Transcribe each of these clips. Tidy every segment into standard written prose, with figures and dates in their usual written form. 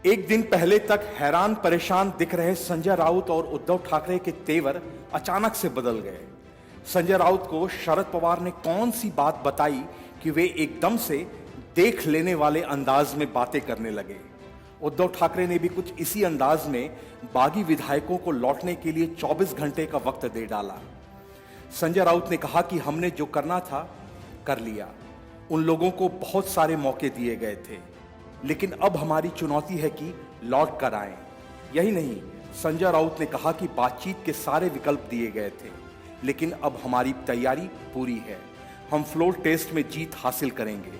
एक दिन पहले तक हैरान परेशान दिख रहे संजय राउत और उद्धव ठाकरे के तेवर अचानक से बदल गए। संजय राउत को शरद पवार ने कौन सी बात बताई कि वे एकदम से देख लेने वाले अंदाज में बातें करने लगे। उद्धव ठाकरे ने भी कुछ इसी अंदाज में बागी विधायकों को लौटने के लिए 24 घंटे का वक्त दे डाला। संजय राउत ने कहा कि हमने जो करना था कर लिया, उन लोगों को बहुत सारे मौके दिए गए थे, लेकिन अब हमारी चुनौती है कि लौट कर आए। यही नहीं, संजय राउत ने कहा कि बातचीत के सारे विकल्प दिए गए थे, लेकिन अब हमारी तैयारी पूरी है, हम फ्लोर टेस्ट में जीत हासिल करेंगे।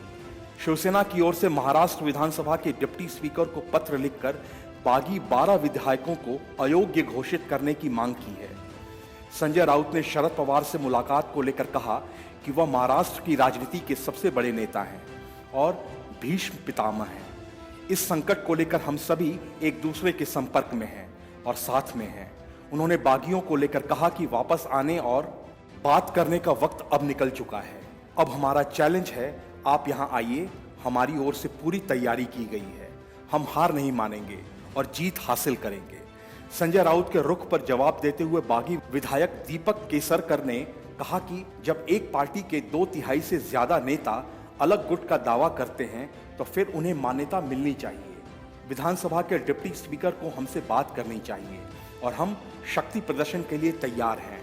शिवसेना की ओर से महाराष्ट्र विधानसभा के डिप्टी स्पीकर को पत्र लिखकर बागी 12 विधायकों को अयोग्य घोषित करने की मांग की है। संजय राउत ने शरद पवार से मुलाकात को लेकर कहा कि वह महाराष्ट्र की राजनीति के सबसे बड़े नेता हैं और भीष्म पितामह हैं। इस संकट को लेकर हम सभी एक दूसरे के संपर्क में हैं और साथ में हैं। उन्होंने बागियों को लेकर कहा कि वापस आने और बात करने का वक्त अब निकल चुका है। अब हमारा चैलेंज है, आप यहां आइए, हमारी ओर से पूरी तैयारी की गई है, हम हार नहीं मानेंगे और जीत हासिल करेंगे। संजय राउत के रुख पर जवाब देते हुए बागी विधायक दीपक केसरकर ने कहा कि जब एक पार्टी के 2/3 से ज्यादा नेता अलग गुट का दावा करते हैं तो फिर उन्हें मान्यता मिलनी चाहिए। विधानसभा के डिप्टी स्पीकर को हमसे बात करनी चाहिए और हम शक्ति प्रदर्शन के लिए तैयार हैं।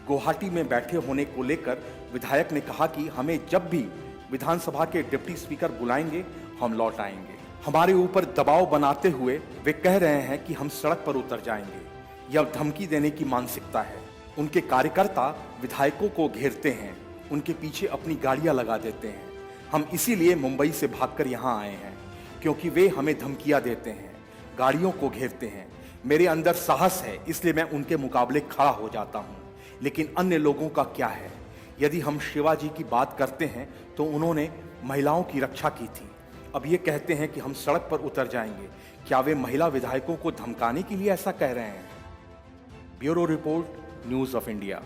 गुवाहाटी में बैठे होने को लेकर विधायक ने कहा कि हमें जब भी विधानसभा के डिप्टी स्पीकर बुलाएंगे हम लौट आएंगे। हमारे ऊपर दबाव बनाते हुए वे कह रहे हैं कि हम सड़क पर उतर जाएंगे। यह धमकी देने की मानसिकता है। उनके कार्यकर्ता विधायकों को घेरते हैं, उनके पीछे अपनी गाड़ियां लगा देते हैं। हम इसीलिए मुंबई से भागकर यहाँ आए हैं, क्योंकि वे हमें धमकियां देते हैं, गाड़ियों को घेरते हैं। मेरे अंदर साहस है, इसलिए मैं उनके मुकाबले खड़ा हो जाता हूँ। लेकिन अन्य लोगों का क्या है? यदि हम शिवाजी की बात करते हैं तो उन्होंने महिलाओं की रक्षा की थी। अब ये कहते हैं कि हम सड़क पर उतर जाएंगे। क्या वे महिला विधायकों को धमकाने के लिए ऐसा कह रहे हैं? Bureau report, news of India.